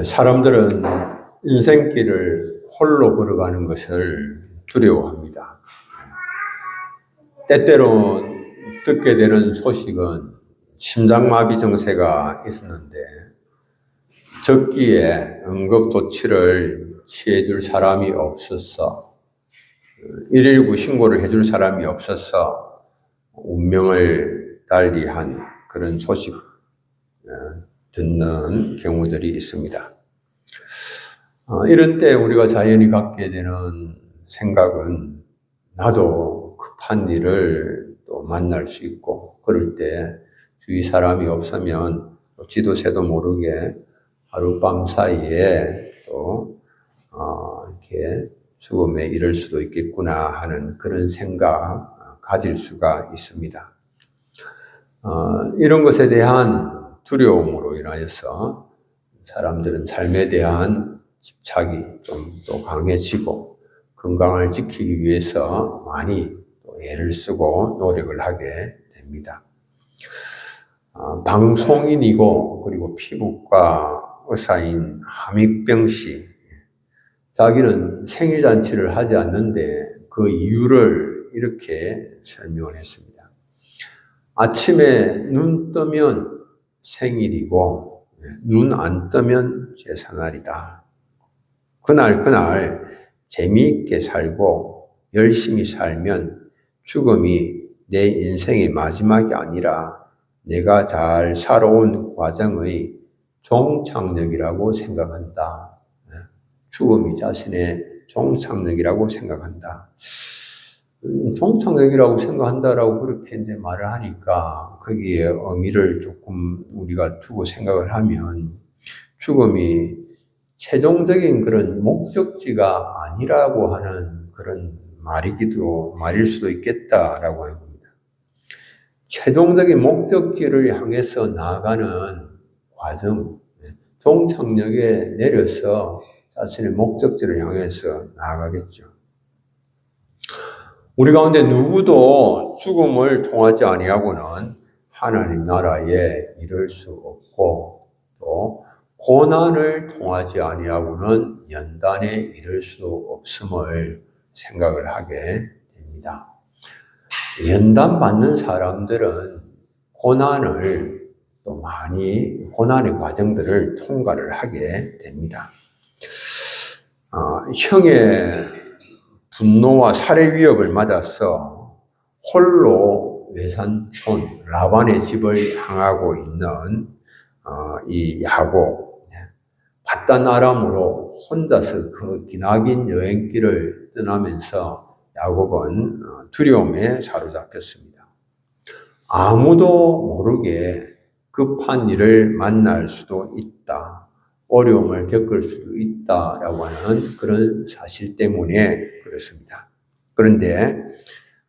사람들은 인생길을 홀로 걸어가는 것을 두려워합니다. 때때로 듣게 되는 소식은 심장마비 증세가 있었는데 적기에 응급조치를 취해줄 사람이 없어서 119 신고를 해줄 사람이 없어서 운명을 달리한 그런 소식 듣는 경우들이 있습니다. 이런 때 우리가 자연히 갖게 되는 생각은 나도 급한 일을 또 만날 수 있고 그럴 때 주위 사람이 없으면 지도 새도 모르게 하룻밤 사이에 또 이렇게 죽음에 이를 수도 있겠구나 하는 그런 생각 가질 수가 있습니다. 이런 것에 대한 두려움으로 인하여서 사람들은 삶에 대한 집착이 좀 더 강해지고 건강을 지키기 위해서 많이 또 애를 쓰고 노력을 하게 됩니다. 방송인이고 그리고 피부과 의사인 함익병 씨, 자기는 생일잔치를 하지 않는데 그 이유를 이렇게 설명을 했습니다. 아침에 눈 뜨면 생일이고 눈 안 뜨면 제사날이다. 그날 재미있게 살고 열심히 살면 죽음이 내 인생의 마지막이 아니라 내가 잘 살아온 과정의 종착역이라고 생각한다. 죽음이 자신의 종착역이라고 생각한다. 종착역이라고 생각한다라고 그렇게 이제 말을 하니까 거기에 의미를 조금 우리가 두고 생각을 하면 죽음이 최종적인 그런 목적지가 아니라고 하는 그런 말일 수도 있겠다라고 하는 겁니다. 최종적인 목적지를 향해서 나아가는 과정, 종착역에 내려서 자신의 목적지를 향해서 나아가겠죠. 우리 가운데 누구도 죽음을 통하지 아니하고는 하나님 나라에 이를 수 없고 또 고난을 통하지 아니하고는 연단에 이를 수 없음을 생각을 하게 됩니다. 연단 받는 사람들은 고난의 과정들을 통과를 하게 됩니다. 형의 분노와 살해 위협을 맞아서 홀로 외산촌 라반의 집을 향하고 있는 이 야곱, 바단 아람으로 혼자서 그 기나긴 여행길을 떠나면서 야곱은 두려움에 사로잡혔습니다. 아무도 모르게 급한 일을 만날 수도 있다. 어려움을 겪을 수도 있다라고 하는 그런 사실 때문에 그렇습니다. 그런데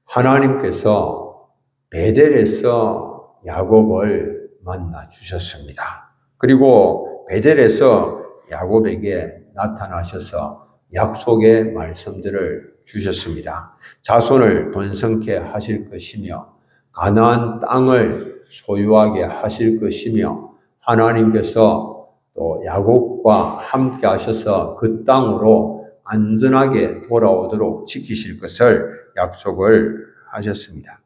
하나님께서 베델에서 야곱을 만나 주셨습니다. 그리고 베델에서 야곱에게 나타나셔서 약속의 말씀들을 주셨습니다. 자손을 번성케 하실 것이며 가나안 땅을 소유하게 하실 것이며 하나님께서 또 야곱과 함께 하셔서 그 땅으로 안전하게 돌아오도록 지키실 것을 약속을 하셨습니다.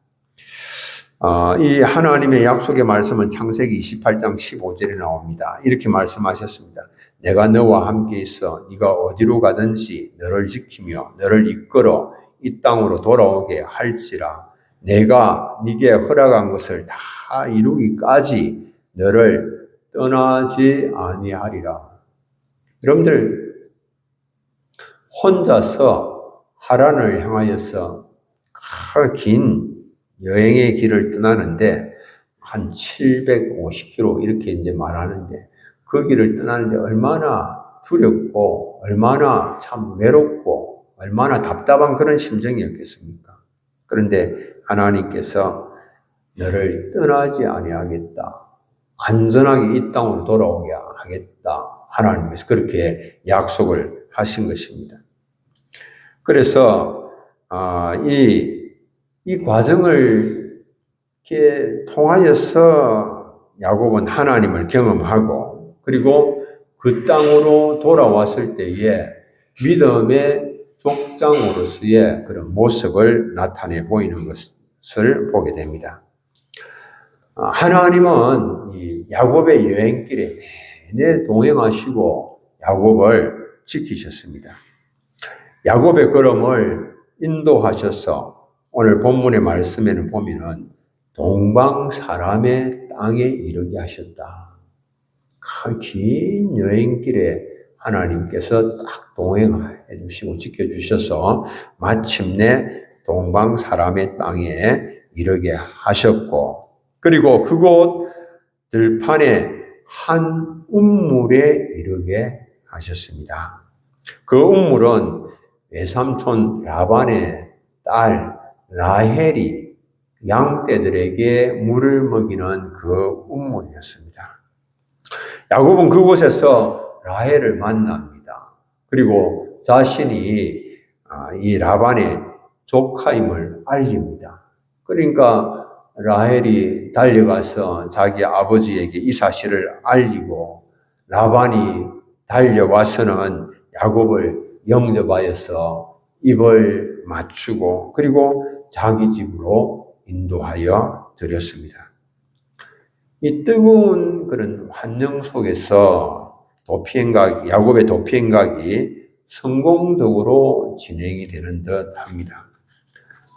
이 하나님의 약속의 말씀은 창세기 28장 15절에 나옵니다. 이렇게 말씀하셨습니다. 내가 너와 함께 있어 네가 어디로 가든지 너를 지키며 너를 이끌어 이 땅으로 돌아오게 할지라. 내가 네게 허락한 것을 다 이루기까지 너를 떠나지 아니하리라. 여러분들 혼자서 하란을 향하여서 긴 여행의 길을 떠나는데 한 750km 이렇게 이제 말하는데 그 길을 떠나는데 얼마나 두렵고 얼마나 참 외롭고 얼마나 답답한 그런 심정이었겠습니까? 그런데 하나님께서 너를 떠나지 아니하겠다. 안전하게 이 땅으로 돌아오게 하겠다. 하나님께서 그렇게 약속을 하신 것입니다. 그래서 이 과정을 이렇게 통하여서 야곱은 하나님을 경험하고 그리고 그 땅으로 돌아왔을 때에 믿음의 족장으로서의 그런 모습을 나타내 보이는 것을 보게 됩니다. 하나님은 이 야곱의 여행길에 내내 동행하시고 야곱을 지키셨습니다. 야곱의 걸음을 인도하셔서 오늘 본문의 말씀에는 보면은 동방 사람의 땅에 이르게 하셨다. 그 긴 여행길에 하나님께서 딱 동행해 주시고 지켜주셔서 마침내 동방 사람의 땅에 이르게 하셨고, 그리고 그곳 들판에 한 운물에 이르게 하셨습니다. 그 운물은 외삼촌 라반의 딸 라헬이 양떼들에게 물을 먹이는 그 운물이었습니다. 야곱은 그곳에서 라헬을 만납니다. 그리고 자신이 이 라반의 조카임을 알립니다. 그러니까 라헬이 달려가서 자기 아버지에게 이 사실을 알리고, 라반이 달려와서는 야곱을 영접하여서 입을 맞추고 그리고 자기 집으로 인도하여 드렸습니다. 이 뜨거운 그런 환영 속에서 야곱의 도피행각이 성공적으로 진행이 되는 듯 합니다.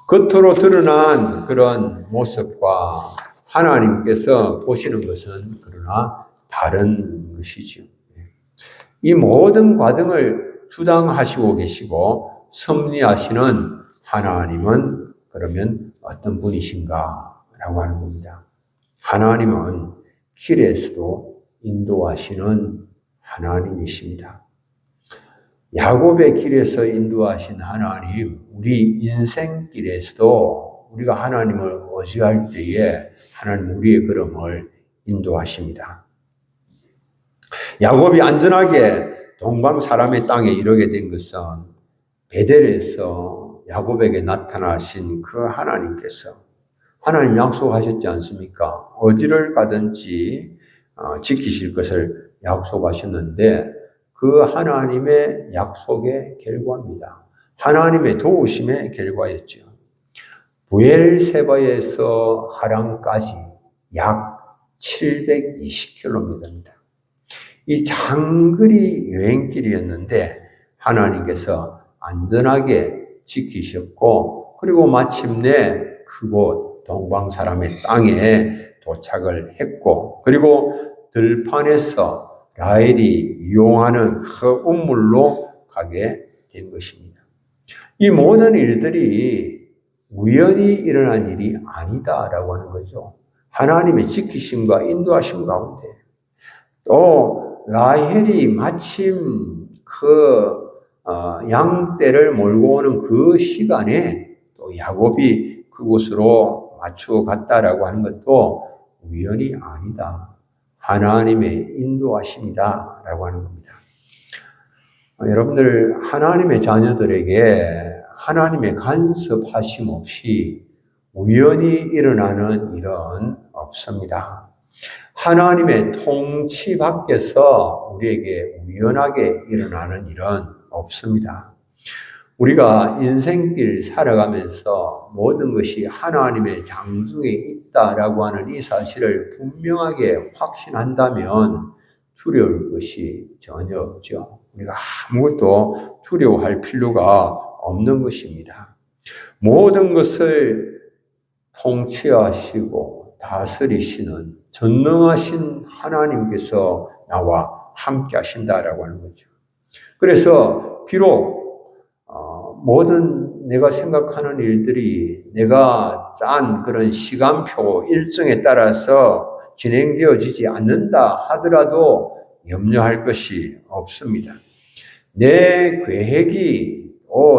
겉으로 드러난 그런 모습과 하나님께서 보시는 것은 그러나 다른 것이죠. 이 모든 과정을 주장하시고 계시고 섭리하시는 하나님은 그러면 어떤 분이신가 라고 하는 겁니다. 하나님은 길에서도 인도하시는 하나님이십니다. 야곱의 길에서 인도하신 하나님, 우리 인생길에서도 우리가 하나님을 의지할 때에 하나님 우리의 걸음을 인도하십니다. 야곱이 안전하게 동방 사람의 땅에 이르게 된 것은 베델에서 야곱에게 나타나신 그 하나님께서, 하나님 약속하셨지 않습니까? 어디를 가든지 지키실 것을 약속하셨는데 그 하나님의 약속의 결과입니다. 하나님의 도우심의 결과였죠. 부엘세바에서 하란까지 약 720km입니다. 이 장거리 여행길이었는데 하나님께서 안전하게 지키셨고, 그리고 마침내 그곳 동방 사람의 땅에 도착을 했고, 그리고 들판에서 라헬이 이용하는 그 운물로 가게 된 것입니다. 이 모든 일들이 우연히 일어난 일이 아니다라고 하는 거죠. 하나님의 지키심과 인도하심 가운데, 또 라헬이 마침 그 양떼를 몰고 오는 그 시간에 또 야곱이 그곳으로 맞추어 갔다라고 하는 것도 우연이 아니다. 하나님의 인도하심이다 라고 하는 겁니다. 여러분들, 하나님의 자녀들에게 하나님의 간섭하심 없이 우연히 일어나는 일은 없습니다. 하나님의 통치 밖에서 우리에게 우연하게 일어나는 일은 없습니다. 우리가 인생길 살아가면서 모든 것이 하나님의 장중에 있다라고 하는 이 사실을 분명하게 확신한다면 두려울 것이 전혀 없죠. 우리가 아무것도 두려워할 필요가 없는 것입니다. 모든 것을 통치하시고 다스리시는 전능하신 하나님께서 나와 함께 하신다라고 하는 거죠. 그래서 비록 모든 내가 생각하는 일들이 내가 짠 그런 시간표 일정에 따라서 진행되어지지 않는다 하더라도 염려할 것이 없습니다. 내 계획이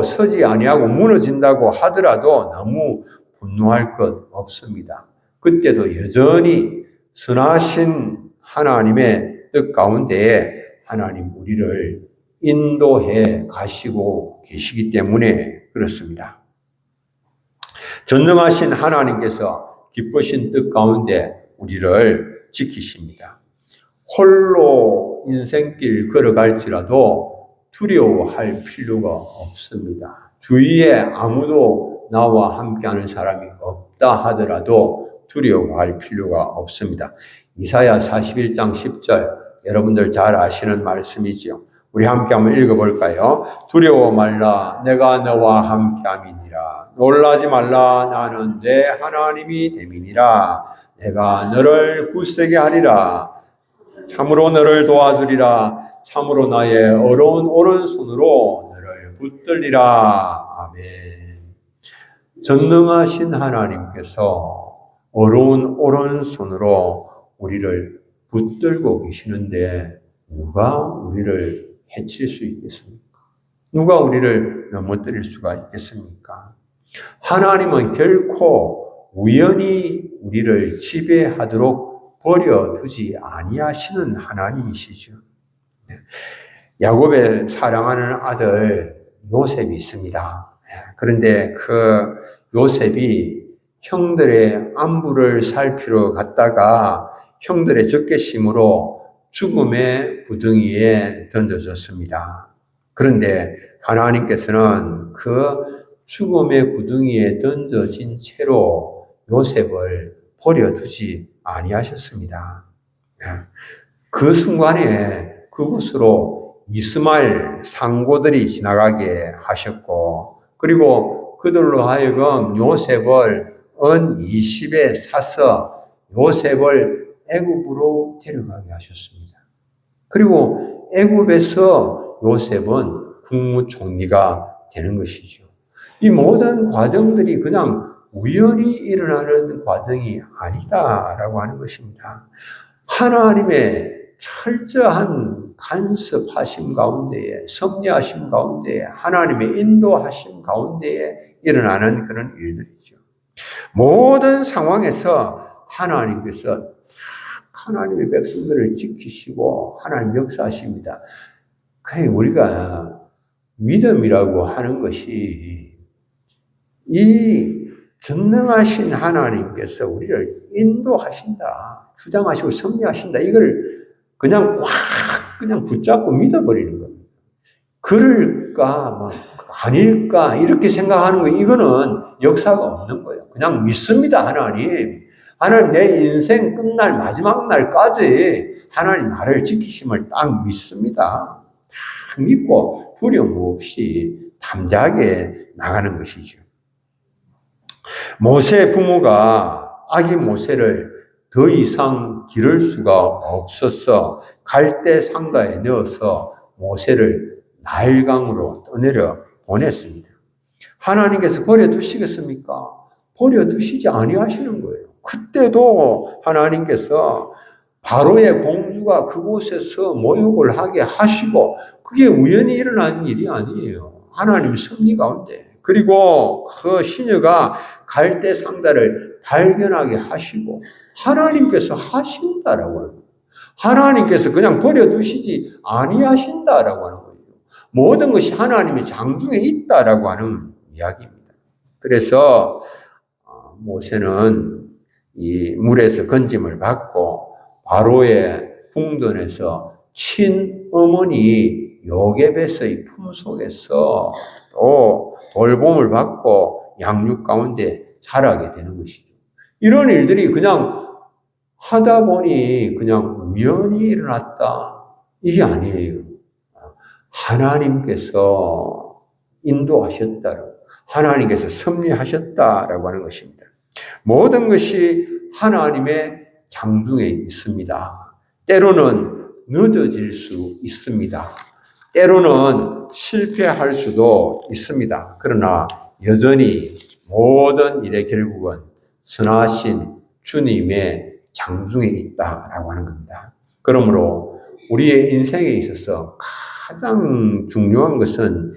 서지 아니하고 무너진다고 하더라도 너무 분노할 것 없습니다. 그때도 여전히 선하신 하나님의 뜻 가운데 하나님 우리를 인도해 가시고 계시기 때문에 그렇습니다. 전능하신 하나님께서 기쁘신 뜻 가운데 우리를 지키십니다. 홀로 인생길 걸어갈지라도 두려워할 필요가 없습니다. 주위에 아무도 나와 함께하는 사람이 없다 하더라도 두려워할 필요가 없습니다. 이사야 41장 10절, 여러분들 잘 아시는 말씀이지요. 우리 함께 한번 읽어볼까요? 두려워 말라, 내가 너와 함께함이니라. 놀라지 말라, 나는 내 하나님이 됨이니라. 내가 너를 굳세게 하리라. 참으로 너를 도와주리라. 참으로 나의 어려운 오른손으로 너를 붙들리라. 아멘. 전능하신 하나님께서 어려운 오른손으로 우리를 붙들고 계시는데 누가 우리를 해칠 수 있겠습니까? 누가 우리를 넘어뜨릴 수가 있겠습니까? 하나님은 결코 우연히 우리를 지배하도록 버려두지 아니하시는 하나님이시죠. 야곱의 사랑하는 아들 요셉이 있습니다. 그런데 그 요셉이 형들의 안부를 살피러 갔다가 형들의 적개심으로 죽음의 구덩이에 던져졌습니다. 그런데 하나님께서는 그 죽음의 구덩이에 던져진 채로 요셉을 버려두지 아니하셨습니다. 그 순간에 그곳으로 이스마엘 상고들이 지나가게 하셨고, 그리고 그들로 하여금 요셉을 은 20에 사서 요셉을 애굽으로 데려가게 하셨습니다. 그리고 애굽에서 요셉은 국무총리가 되는 것이죠. 이 모든 과정들이 그냥 우연히 일어나는 과정이 아니다라고 하는 것입니다. 하나님의 철저한 간섭하심 가운데에, 섭리하심 가운데에, 하나님의 인도하심 가운데에 일어나는 그런 일들이죠. 모든 상황에서 하나님께서 하나님의 백성들을 지키시고 하나님 역사하십니다. 그냥 우리가 믿음이라고 하는 것이 이 전능하신 하나님께서 우리를 인도하신다, 주장하시고 섭리하신다, 이걸 그냥 꽉 그냥 붙잡고 믿어버리는 겁니다. 그럴까, 아닐까, 이렇게 생각하는 거, 이거는 역사가 없는 거예요. 그냥 믿습니다, 하나님. 하나님 내 인생 끝날 마지막 날까지 하나님 나를 지키심을 딱 믿습니다. 딱 믿고 두려움 없이 담대하게 나가는 것이죠. 모세 부모가 아기 모세를 더 이상 기를 수가 없어서 갈대 상가에 넣어서 모세를 나일강으로 떠내려 보냈습니다. 하나님께서 버려두시겠습니까? 버려두시지 아니하시는 거예요. 그때도 하나님께서 바로의 공주가 그곳에서 모욕을 하게 하시고, 그게 우연히 일어난 일이 아니에요. 하나님의 섭리 가운데. 그리고 그 시녀가 갈대 상자를 발견하게 하시고 하나님께서 하신다라고 하는 거예요. 하나님께서 그냥 버려두시지 아니하신다라고 하는 거예요. 모든 것이 하나님의 장중에 있다라고 하는 이야기입니다. 그래서 모세는 이 물에서 건짐을 받고 바로의 궁전에서 친어머니 요게벳의 품속에서 또 돌봄을 받고 양육 가운데 자라게 되는 것이죠. 이런 일들이 그냥 하다 보니 그냥 우연히 일어났다, 이게 아니에요. 하나님께서 인도하셨다, 하나님께서 섭리하셨다라고 하는 것입니다. 모든 것이 하나님의 장중에 있습니다. 때로는 늦어질 수 있습니다. 때로는 실패할 수도 있습니다. 그러나 여전히 모든 일의 결국은 선하신 주님의 장중에 있다라고 하는 겁니다. 그러므로 우리의 인생에 있어서 가장 중요한 것은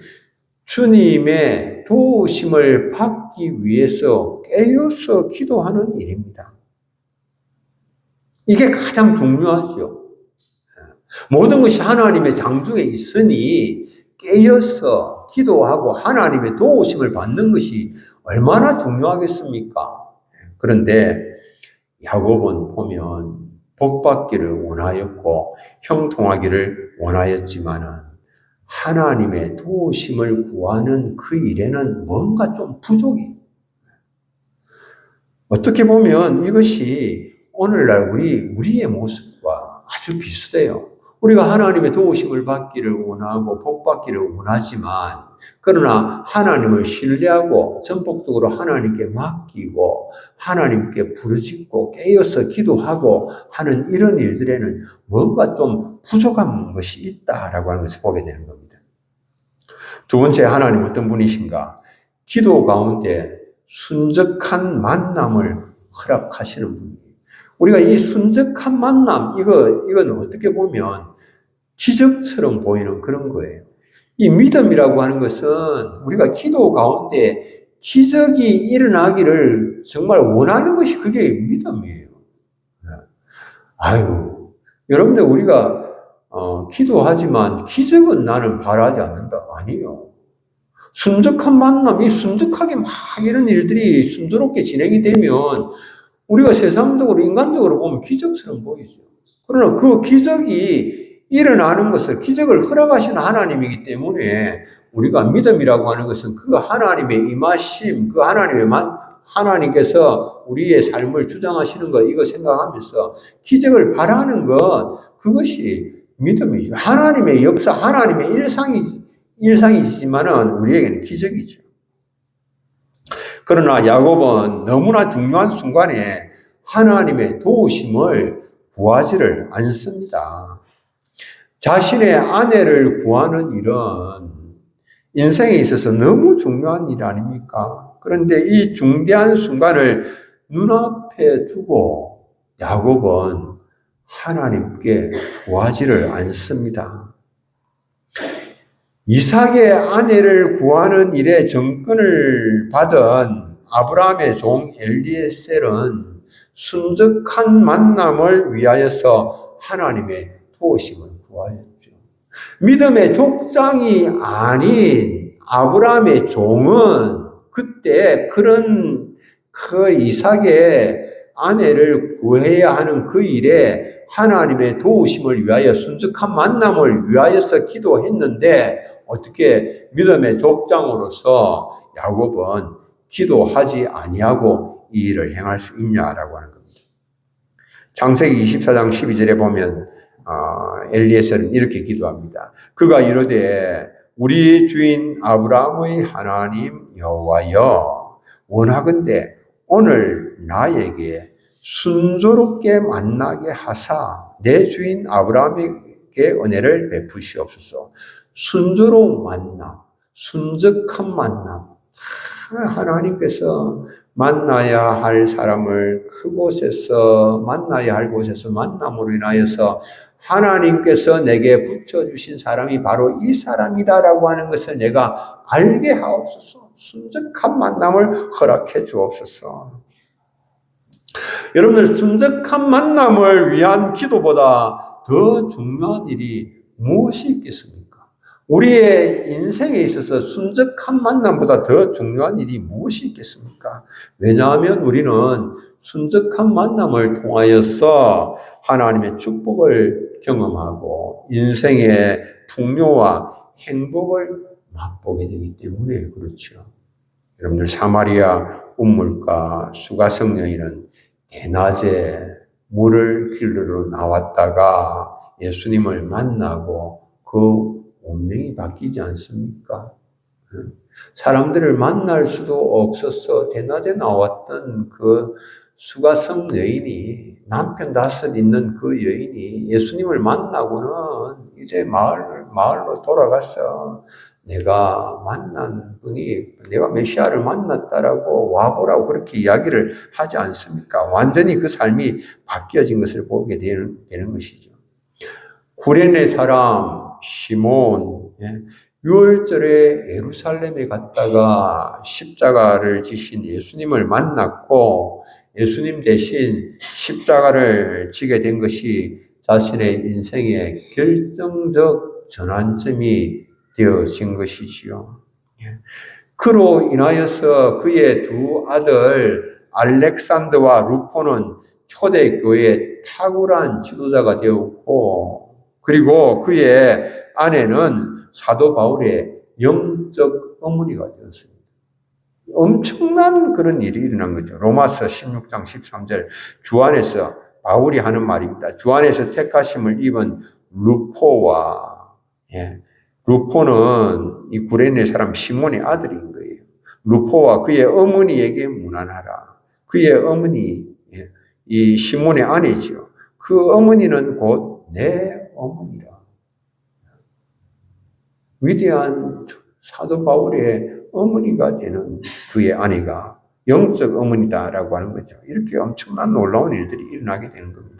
주님의 도우심을 받기 위해서 깨어서 기도하는 일입니다. 이게 가장 중요하죠. 모든 것이 하나님의 장중에 있으니 깨어서 기도하고 하나님의 도우심을 받는 것이 얼마나 중요하겠습니까? 그런데 야곱은 보면 복받기를 원하였고 형통하기를 원하였지만은 하나님의 도우심을 구하는 그 일에는 뭔가 좀 부족이. 어떻게 보면 이것이 오늘날 우리의 모습과 아주 비슷해요. 우리가 하나님의 도우심을 받기를 원하고 복받기를 원하지만 그러나 하나님을 신뢰하고 전폭적으로 하나님께 맡기고 하나님께 부르짖고 깨어서 기도하고 하는 이런 일들에는 뭔가 좀 부족한 것이 있다라고 하는 것을 보게 되는 겁니다. 두 번째, 하나님 어떤 분이신가? 기도 가운데 순적한 만남을 허락하시는 분이에요. 우리가 이 순적한 만남, 이건 어떻게 보면 기적처럼 보이는 그런 거예요. 이 믿음이라고 하는 것은 우리가 기도 가운데 기적이 일어나기를 정말 원하는 것이 그게 믿음이에요. 아유, 여러분들 우리가 기도하지만 기적은 나는 바라지 않는다. 아니요. 순적한 만남이 순적하게 막 이런 일들이 순조롭게 진행이 되면 우리가 세상적으로 인간적으로 보면 기적처럼 보이죠. 그러나 그 기적이 일어나는 것을 기적을 허락하시는 하나님이기 때문에 우리가 믿음이라고 하는 것은 그 하나님의 임하심, 그 하나님께서 우리의 삶을 주장하시는 것 이거 생각하면서 기적을 바라는 것 그것이 믿음이죠. 하나님의 역사, 하나님의 일상이지만은 우리에게는 기적이죠. 그러나 야곱은 너무나 중요한 순간에 하나님의 도우심을 구하지를 않습니다. 자신의 아내를 구하는 일은 인생에 있어서 너무 중요한 일 아닙니까? 그런데 이 중대한 순간을 눈앞에 두고 야곱은 하나님께 구하지를 않습니다. 이삭의 아내를 구하는 일에 정권을 받은 아브라함의 종 엘리에셀은 순적한 만남을 위하여서 하나님의 도우심을 구하였죠. 믿음의 족장이 아닌 아브라함의 종은 그때 그 이삭의 아내를 구해야 하는 그 일에 하나님의 도우심을 위하여 순적한 만남을 위하여서 기도했는데 어떻게 믿음의 족장으로서 야곱은 기도하지 아니하고 이 일을 행할 수 있냐라고 하는 겁니다. 창세기 24장 12절에 보면 엘리에셀은 이렇게 기도합니다. 그가 이르되 우리 주인 아브라함의 하나님 여호와여 원하건대 오늘 나에게 순조롭게 만나게 하사 내 주인 아브라함에게 은혜를 베푸시옵소서. 순조로운 만남, 순적한 만남. 하나님께서 만나야 할 사람을 그곳에서 만나야 할 곳에서 만남으로 인하여서 하나님께서 내게 붙여주신 사람이 바로 이 사람이다라고 하는 것을 내가 알게 하옵소서. 순적한 만남을 허락해 주옵소서. 여러분들 순적한 만남을 위한 기도보다 더 중요한 일이 무엇이 있겠습니까? 우리의 인생에 있어서 순적한 만남보다 더 중요한 일이 무엇이 있겠습니까? 왜냐하면 우리는 순적한 만남을 통하여서 하나님의 축복을 경험하고 인생의 풍요와 행복을 맛보게 되기 때문에 그렇죠. 여러분들 사마리아 운물가 수가성 여인은 대낮에 물을 길러 나왔다가 예수님을 만나고 그 운명이 바뀌지 않습니까? 사람들을 만날 수도 없어서 대낮에 나왔던 그 수가성 여인이 남편 5 있는 그 여인이 예수님을 만나고는 이제 마을로 돌아가서 내가 만난 분이 내가 메시아를 만났다라고 와보라고 그렇게 이야기를 하지 않습니까? 완전히 그 삶이 바뀌어진 것을 보게 되는 것이죠. 구레네 사람 시몬, 유월절에 예루살렘에 갔다가 십자가를 지신 예수님을 만났고 예수님 대신 십자가를 지게 된 것이 자신의 인생의 결정적 전환점이 되어진 것이지요. 그로 인하여서 그의 2 아들 알렉산더와 루포는 초대교회의 탁월한 지도자가 되었고, 그리고 그의 아내는 사도 바울의 영적 어머니가 되었습니다. 엄청난 그런 일이 일어난 거죠. 로마서 16장 13절 주 안에서 바울이 하는 말입니다. 주 안에서 택하심을 입은 루포와, 루포는 이 구레네 사람 시몬의 아들인 거예요. 루포와 그의 어머니에게 문안하라. 그의 어머니, 이 시몬의 아내지요. 그 어머니는 곧 내 어머니라. 위대한 사도 바울의 어머니가 되는 그의 아내가 영적 어머니다라고 하는 거죠. 이렇게 엄청난 놀라운 일들이 일어나게 되는 겁니다.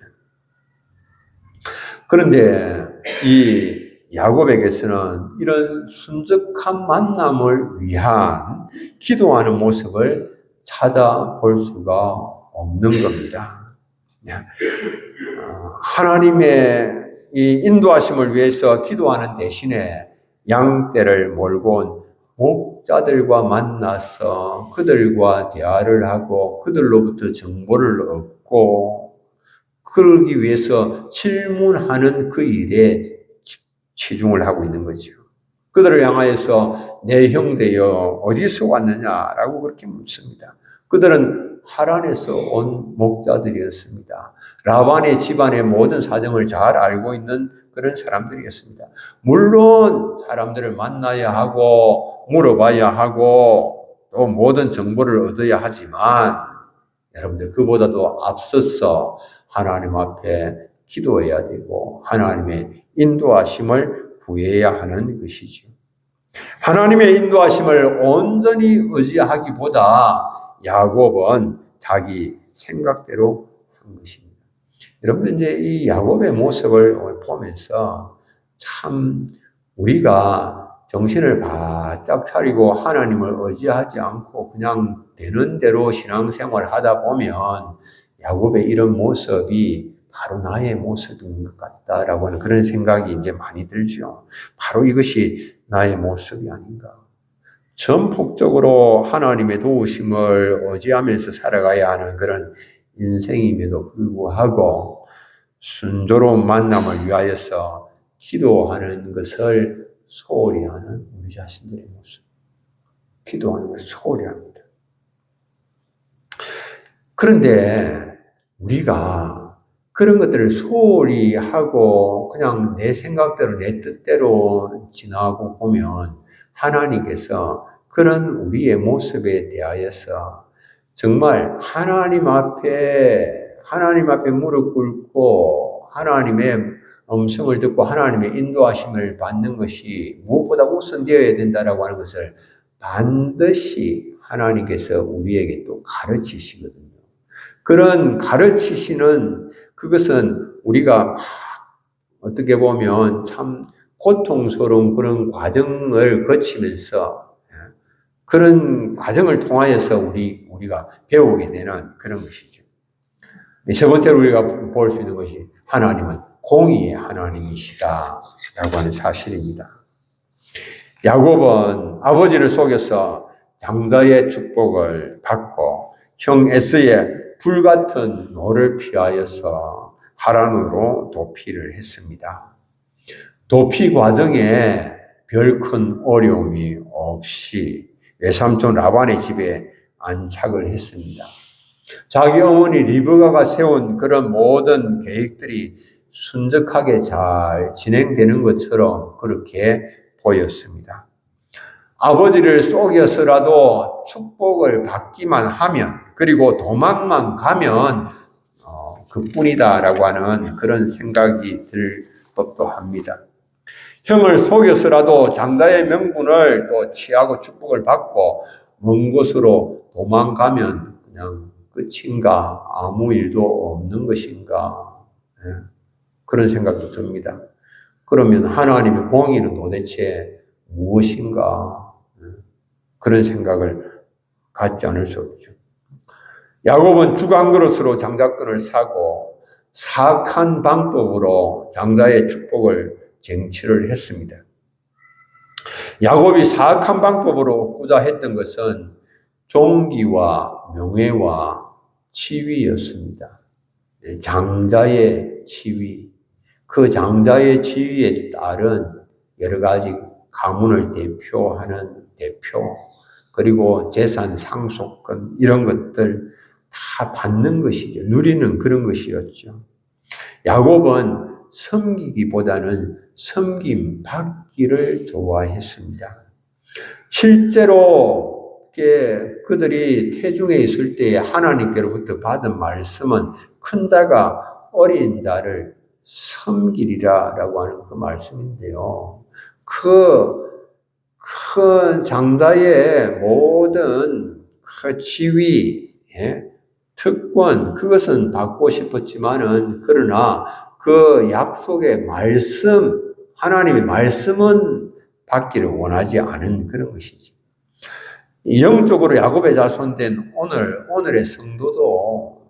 그런데 이 야곱에게서는 이런 순적한 만남을 위한 기도하는 모습을 찾아볼 수가 없는 겁니다. 하나님의 이 인도하심을 위해서 기도하는 대신에 양떼를 몰고 온 목자들과 만나서 그들과 대화를 하고 그들로부터 정보를 얻고 그러기 위해서 질문하는 그 일에 치중을 하고 있는 거죠. 그들을 향하여서 내 형제여 어디서 왔느냐라고 그렇게 묻습니다. 그들은 하란에서 온 목자들이었습니다. 라반의 집안의 모든 사정을 잘 알고 있는 그런 사람들이었습니다. 물론 사람들을 만나야 하고 물어봐야 하고 또 모든 정보를 얻어야 하지만 여러분들 그보다도 앞서서 하나님 앞에 기도해야 되고 하나님의 인도하심을 구해야 하는 것이죠. 하나님의 인도하심을 온전히 의지하기보다 야곱은 자기 생각대로 한 것입니다. 여러분 이제 이 야곱의 모습을 보면서 참 우리가 정신을 바짝 차리고 하나님을 의지하지 않고 그냥 되는 대로 신앙생활을 하다 보면 야곱의 이런 모습이 바로 나의 모습인 것 같다라고 하는 그런 생각이 이제 많이 들죠. 바로 이것이 나의 모습이 아닌가. 전폭적으로 하나님의 도우심을 의지하면서 살아가야 하는 그런 인생임에도 불구하고 순조로운 만남을 위하여서 기도하는 것을 소홀히 하는 우리 자신들의 모습. 기도하는 것을 소홀히 합니다. 그런데 우리가 그런 것들을 소홀히 하고 그냥 내 생각대로 내 뜻대로 지나고 보면 하나님께서 그런 우리의 모습에 대하여서 정말 하나님 앞에 무릎 꿇고 하나님의 음성을 듣고 하나님의 인도하심을 받는 것이 무엇보다 우선되어야 된다라고 하는 것을 반드시 하나님께서 우리에게 또 가르치시거든요. 그런 가르치시는 그것은 우리가 어떻게 보면 참 고통스러운 그런 과정을 거치면서 그런 과정을 통하여서 우리가 배우게 되는 그런 것이죠. 세 번째로 우리가 볼 수 있는 것이 하나님은 공의의 하나님이시다라고 하는 사실입니다. 야곱은 아버지를 속여서 장자의 축복을 받고 형 에서의 불같은 노를 피하여서 하란으로 도피를 했습니다. 도피 과정에 별 큰 어려움이 없이 외삼촌 라반의 집에 안착을 했습니다. 자기 어머니 리브가가 세운 그런 모든 계획들이 순적하게 잘 진행되는 것처럼 그렇게 보였습니다. 아버지를 속여서라도 축복을 받기만 하면 그리고 도망만 가면 그뿐이다라고 하는 그런 생각이 들 법도 합니다. 형을 속여서라도 장자의 명분을 또 취하고 축복을 받고 먼 곳으로 도망가면 그냥 끝인가 아무 일도 없는 것인가 그런 생각도 듭니다. 그러면 하나님의 공의는 도대체 무엇인가 그런 생각을 갖지 않을 수 없죠. 야곱은 주간 그릇으로 장자권을 사고 사악한 방법으로 장자의 축복을 쟁취를 했습니다. 야곱이 사악한 방법으로 얻고자 했던 것은 종기와 명예와 치위였습니다. 장자의 지위, 그 장자의 지위에 따른 여러 가지 가문을 대표하는 대표, 그리고 재산 상속권 이런 것들 다 받는 것이죠. 누리는 그런 것이었죠. 야곱은 섬기기보다는 섬김 받기를 좋아했습니다. 실제로 그들이 태중에 있을 때에 하나님께로부터 받은 말씀은 큰 자가 어린 자를 섬기리라라고 하는 그 말씀인데요. 그 장자의 모든 그 지위, 특권, 그것은 받고 싶었지만은, 그러나 그 약속의 말씀, 하나님의 말씀은 받기를 원하지 않은 그런 것이죠. 영적으로 야곱의 자손된 오늘의 성도도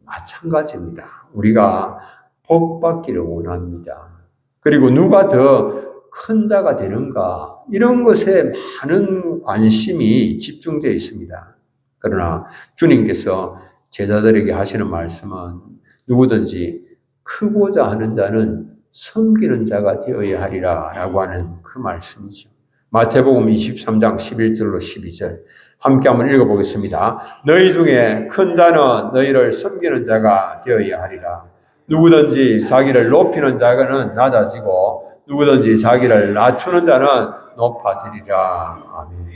마찬가지입니다. 우리가 복 받기를 원합니다. 그리고 누가 더 큰 자가 되는가, 이런 것에 많은 관심이 집중되어 있습니다. 그러나 주님께서 제자들에게 하시는 말씀은 누구든지 크고자 하는 자는 섬기는 자가 되어야 하리라 라고 하는 그 말씀이죠. 마태복음 23장 11절로 12절 함께 한번 읽어보겠습니다. 너희 중에 큰 자는 너희를 섬기는 자가 되어야 하리라. 누구든지 자기를 높이는 자는 낮아지고 누구든지 자기를 낮추는 자는 높아지리라. 아멘.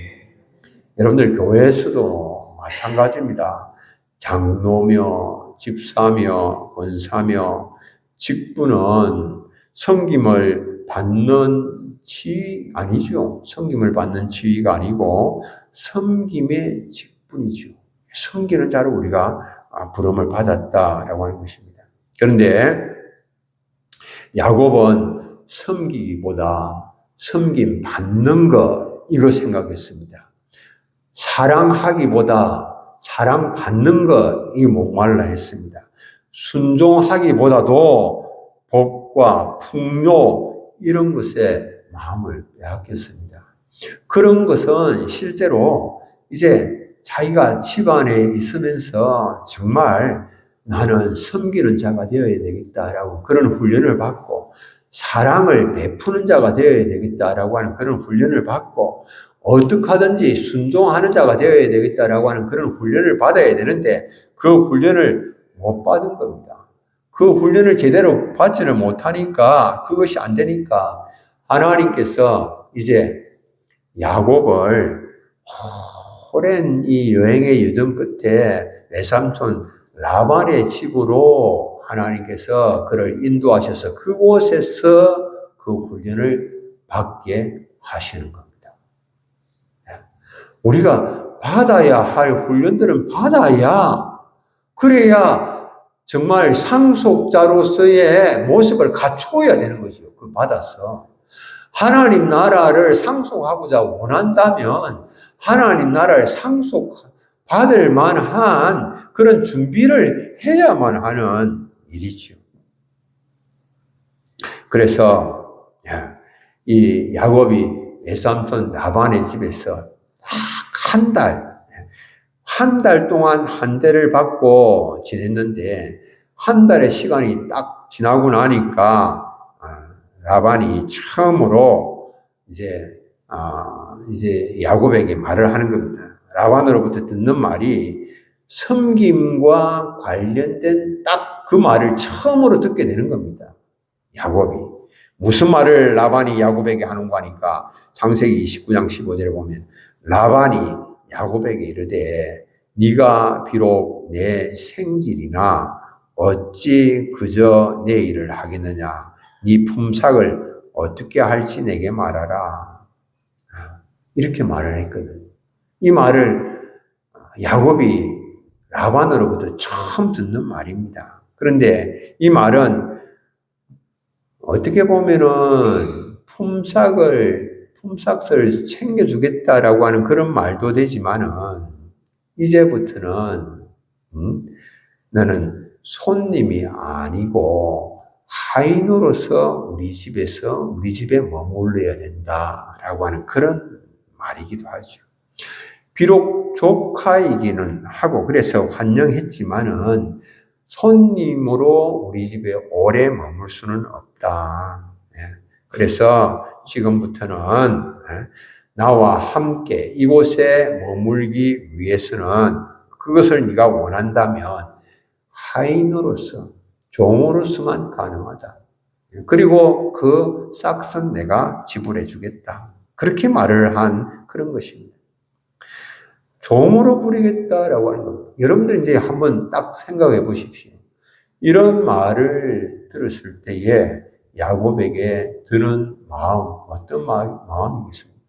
여러분들 교회 수도 마찬가지입니다. 장로며 집사며 권사며 직분은 섬김을 받는 지위 아니죠. 섬김을 받는 지위가 아니고 섬김의 직분이죠. 섬기는 자로 우리가 부름을 받았다라고 하는 것입니다. 그런데 야곱은 섬기기보다 섬김 받는 것, 이거 생각했습니다. 사랑하기보다 사랑받는 것, 이게 목말라 했습니다. 순종하기보다도 복과 풍요, 이런 것에 마음을 빼앗겼습니다. 그런 것은 실제로 이제 자기가 집안에 있으면서 정말 나는 섬기는 자가 되어야 되겠다라고 그런 훈련을 받고, 사랑을 베푸는 자가 되어야 되겠다라고 하는 그런 훈련을 받고, 어떻게 하든지 순종하는 자가 되어야 되겠다라고 하는 그런 훈련을 받아야 되는데 그 훈련을 못 받은 겁니다. 그 훈련을 제대로 받지를 못하니까, 그것이 안 되니까 하나님께서 이제 야곱을 오랜 이 여행의 여정 끝에 외삼촌 라반의 집으로 하나님께서 그를 인도하셔서 그곳에서 그 훈련을 받게 하시는 겁니다. 우리가 받아야 할 훈련들은 받아야, 그래야 정말 상속자로서의 모습을 갖추어야 되는 거죠. 그 받아서. 하나님 나라를 상속하고자 원한다면 하나님 나라를 상속받을 만한 그런 준비를 해야만 하는 일이죠. 그래서 이 야곱이 외삼촌 라반의 집에서 한 달 동안 한 대를 받고 지냈는데, 한 달의 시간이 딱 지나고 나니까 라반이 처음으로 이제 야곱에게 말을 하는 겁니다. 라반으로부터 듣는 말이 섬김과 관련된 딱 그 말을 처음으로 듣게 되는 겁니다. 야곱이. 무슨 말을 라반이 야곱에게 하는가 하니까 창세기 29장 15절에 보면 라반이 야곱에게 이르되 네가 비록 내 생질이나 어찌 그저 내 일을 하겠느냐. 네 품삯을 어떻게 할지 내게 말하라. 이렇게 말을 했거든. 이 말을 야곱이 라반으로부터 처음 듣는 말입니다. 그런데 이 말은 어떻게 보면은 품삯을 챙겨주겠다라고 하는 그런 말도 되지만은, 이제부터는 너는 손님이 아니고 하인으로서 우리 집에 머물러야 된다라고 하는 그런 말이기도 하죠. 비록 조카이기는 하고 그래서 환영했지만은 손님으로 우리 집에 오래 머물 수는 없다. 그래서 지금부터는 나와 함께 이곳에 머물기 위해서는 그것을 네가 원한다면 하인으로서, 종으로서만 가능하다. 그리고 그 싹은 내가 지불해 주겠다. 그렇게 말을 한 그런 것입니다. 종으로 부리겠다라고 하는 겁니다. 여러분들 이제 한번 딱 생각해 보십시오. 이런 말을 들었을 때에 야곱에게 드는 마음, 어떤 마음이겠습니까?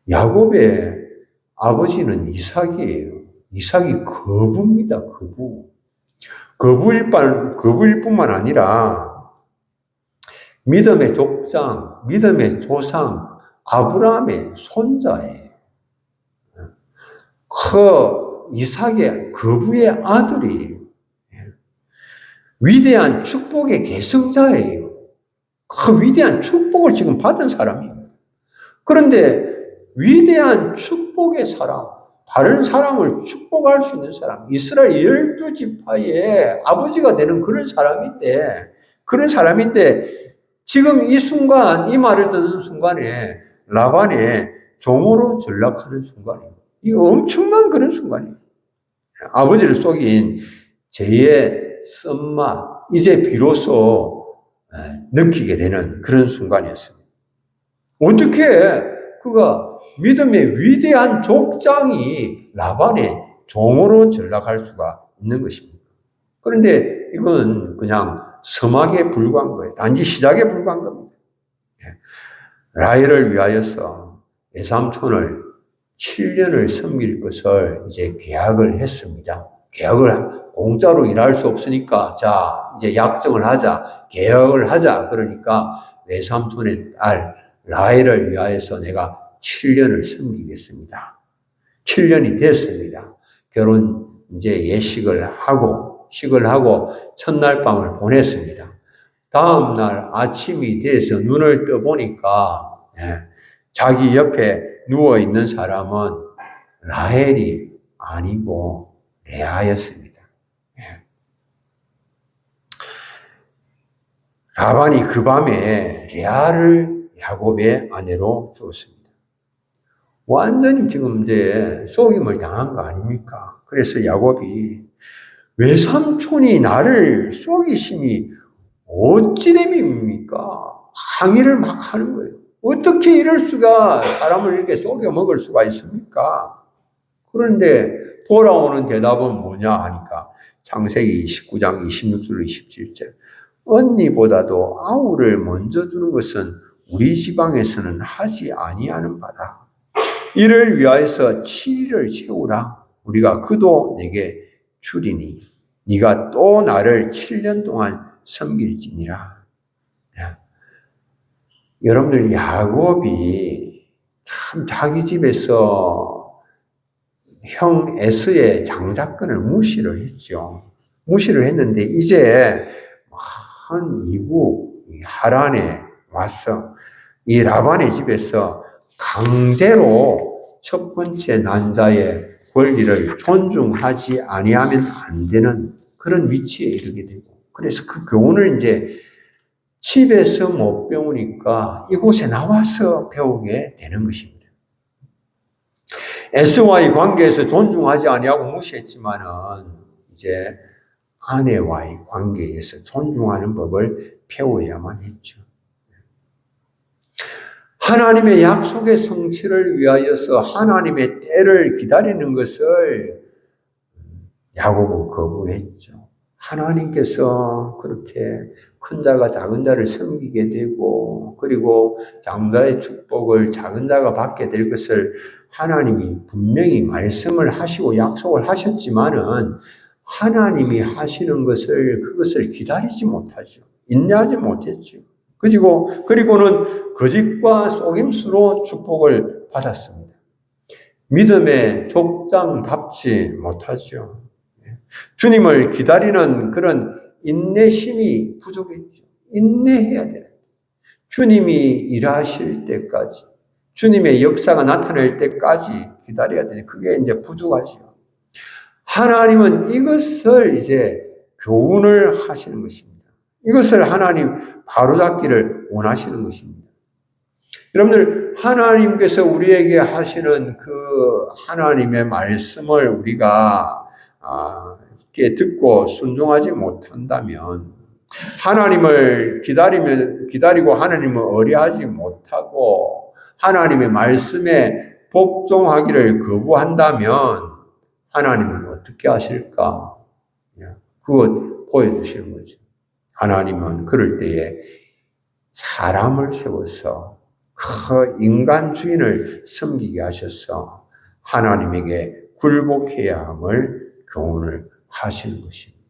야곱의 아버지는 이삭이에요. 이삭이 거부입니다, 거부. 거부일 뿐만 아니라 믿음의 족장, 믿음의 조상, 아브라함의 손자예요. 그 이삭의 거부의 아들이에요. 위대한 축복의 계승자예요. 그 위대한 축복을 지금 받은 사람입니다. 그런데 위대한 축복의 사람, 다른 사람을 축복할 수 있는 사람, 이스라엘 12지파의 아버지가 되는 그런 사람인데 지금 이 순간, 이 말을 듣는 순간에 라반의 종으로 전락하는 순간이에요. 이 엄청난 그런 순간이에요. 아버지를 속인 죄의 쓴맛, 이제 비로소 느끼게 되는 그런 순간이었습니다. 어떻게 그가 믿음의 위대한 족장이 라반의 종으로 전락할 수가 있는 것입니까? 그런데 이건 그냥 서막에 불과한 거예요. 단지 시작에 불과한 겁니다. 라헬을 위하여서 외삼촌을 7년을 섬길 것을 이제 계약을 했습니다. 계약을 공짜로 일할 수 없으니까 자 이제 약정을 하자, 계약을 하자. 그러니까 외삼촌의 딸 라헬을 위하여서 내가 7년을 섬기겠습니다. 7년이 됐습니다. 결혼 이제 예식을 하고 첫날 밤을 보냈습니다. 다음 날 아침이 돼서 눈을 떠보니까 자기 옆에 누워 있는 사람은 라헬이 아니고 레아였습니다. 라반이 그 밤에 레아를 야곱의 아내로 두었습니다. 완전히 지금 이제 속임을 당한 거 아닙니까? 그래서 야곱이 외삼촌이 나를 속이심이 어찌 됨입니까? 항의를 막 하는 거예요. 어떻게 이럴 수가, 사람을 이렇게 속여 먹을 수가 있습니까? 그런데 돌아오는 대답은 뭐냐 하니까 창세기 29장 26절로 27절. 언니보다도 아우를 먼저 두는 것은 우리 지방에서는 하지 아니하는 바다. 이를 위하여서 7일을 채우라. 우리가 그도 내게 주리니 네가 또 나를 7년 동안 섬길지니라. 여러분들 야곱이 참 자기 집에서 형 에서의 장자권을 무시를 했죠. 무시를 했는데 이제 한 이국 하란에 와서 이 라반의 집에서 강제로 첫 번째 난자의 권리를 존중하지 아니하면 안 되는 그런 위치에 이르게 되고, 그래서 그 교훈을 이제 집에서 못 배우니까 이곳에 나와서 배우게 되는 것입니다. 에스와의 관계에서 존중하지 아니하고 무시했지만은 이제 아내와의 관계에서 존중하는 법을 배워야만 했죠. 하나님의 약속의 성취를 위하여서 하나님의 때를 기다리는 것을 야곱은 거부했죠. 하나님께서 그렇게 큰 자가 작은 자를 섬기게 되고, 그리고 장자의 축복을 작은 자가 받게 될 것을 하나님이 분명히 말씀을 하시고 약속을 하셨지만은 하나님이 하시는 것을, 그것을 기다리지 못하죠. 인내하지 못했죠. 그리고는 거짓과 속임수로 축복을 받았습니다. 믿음의 족장답지 못하죠. 주님을 기다리는 그런 인내심이 부족했죠. 인내해야 돼요. 주님이 일하실 때까지, 주님의 역사가 나타날 때까지 기다려야 돼요. 그게 이제 부족하죠. 하나님은 이것을 이제 교훈을 하시는 것입니다. 이것을 하나님 바로잡기를 원하시는 것입니다. 여러분들, 하나님께서 우리에게 하시는 그 하나님의 말씀을 우리가 듣고 순종하지 못한다면, 하나님을 기다리고 하나님을 의뢰하지 못하고 하나님의 말씀에 복종하기를 거부한다면 하나님은 어떻게 하실까? 그것 보여주시는 거죠. 하나님은 그럴 때에 사람을 세워서 그 인간 주인을 섬기게 하셔서 하나님에게 굴복해야 함을 교훈을 하시는 것입니다.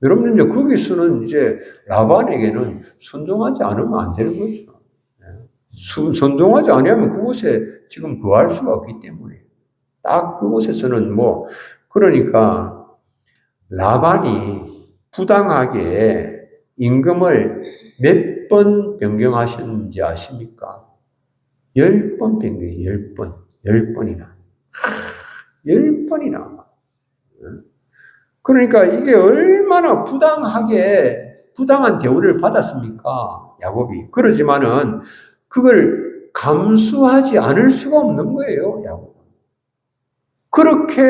여러분, 이제 거기서는 이제 라반에게는 순종하지 않으면 안 되는 거죠. 순종하지 않으면 그곳에 지금 거할 수가 없기 때문에. 딱 그곳에서는 그러니까 라반이 부당하게 임금을 몇 번 변경하셨는지 아십니까? 10번 변경해요. 10번. 10번이나. 10번이나. 그러니까 이게 얼마나 부당한 대우를 받았습니까? 야곱이. 그러지만은 그걸 감수하지 않을 수가 없는 거예요, 야곱. 그렇게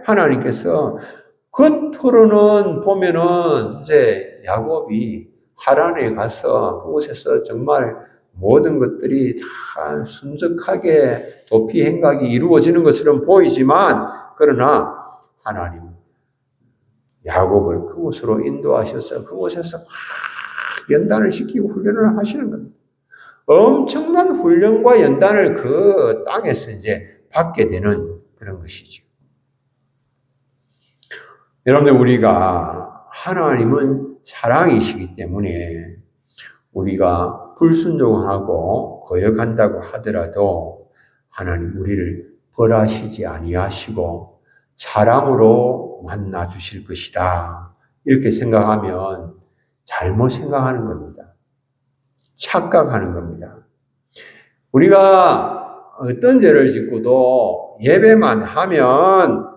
하나님께서 겉으로는 보면은 이제 야곱이 하란에 가서 그곳에서 정말 모든 것들이 다 순적하게 도피 행각이 이루어지는 것처럼 보이지만, 그러나 하나님 야곱을 그곳으로 인도하셔서 그곳에서 연단을 시키고 훈련을 하시는 겁니다. 엄청난 훈련과 연단을 그 땅에서 이제 받게 되는 그런 것이죠. 여러분들, 우리가 하나님은 사랑이시기 때문에 우리가 불순종하고 거역한다고 하더라도 하나님 우리를 벌하시지 아니하시고 사랑으로 만나 주실 것이다. 이렇게 생각하면 잘못 생각하는 겁니다. 착각하는 겁니다. 우리가 어떤 죄를 짓고도 예배만 하면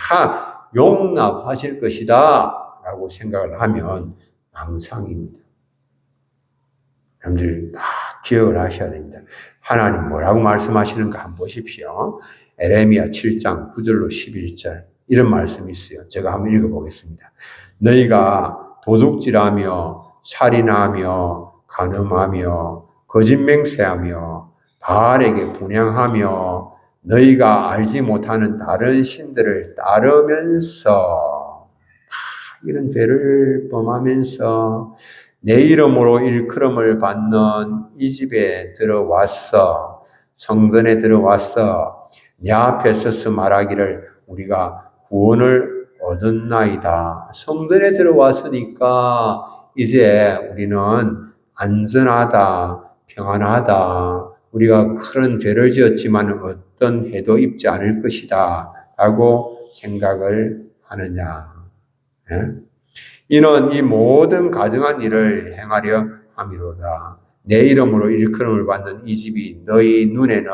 다 용납하실 것이다 라고 생각을 하면 망상입니다. 여러분들 다 기억을 하셔야 됩니다. 하나님 뭐라고 말씀하시는가 한번 보십시오. 에레미야 7장 9절로 11절 이런 말씀이 있어요. 제가 한번 읽어보겠습니다. 너희가 도둑질하며 살인하며 간음하며 거짓맹세하며 바알에게 분향하며 너희가 알지 못하는 다른 신들을 따르면서 이런 죄를 범하면서 내 이름으로 일컬음을 받는 이 집에 들어왔어, 성전에 들어왔어 내 앞에 서서 말하기를 우리가 구원을 얻었나이다. 성전에 들어왔으니까 이제 우리는 안전하다, 평안하다, 우리가 큰 죄를 지었지만 어떤 해도 입지 않을 것이다 라고 생각을 하느냐. 이는 이 모든 가증한 일을 행하려 함이로다. 내 이름으로 일컬음을 받는 이 집이 너희 눈에는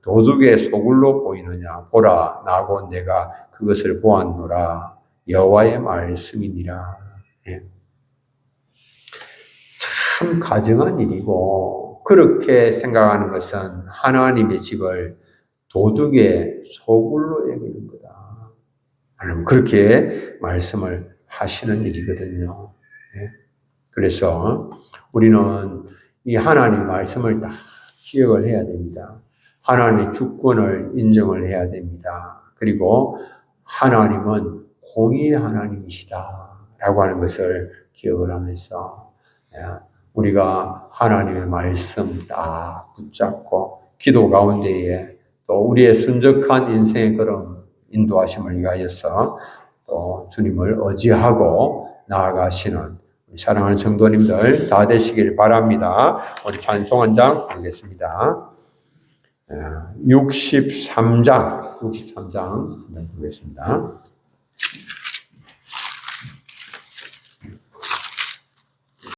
도둑의 소굴로 보이느냐. 보라, 나고 내가 그것을 보았노라. 여호와의 말씀이니라. 참 가증한 일이고, 그렇게 생각하는 것은 하나님의 집을 도둑의 소굴로 여기는 거다. 하나님 그렇게 말씀을 하시는 일이거든요. 그래서 우리는 이 하나님 말씀을 다 기억을 해야 됩니다. 하나님의 주권을 인정을 해야 됩니다. 그리고 하나님은 공의의 하나님이시다 라고 하는 것을 기억을 하면서 우리가 하나님의 말씀 딱 붙잡고 기도 가운데에 또 우리의 순적한 인생의 그런 인도하심을 위하여서 또 주님을 의지하고 나아가시는 사랑하는 성도님들 다 되시길 바랍니다. 우리 찬송 한 장 보겠습니다. 63장 보겠습니다.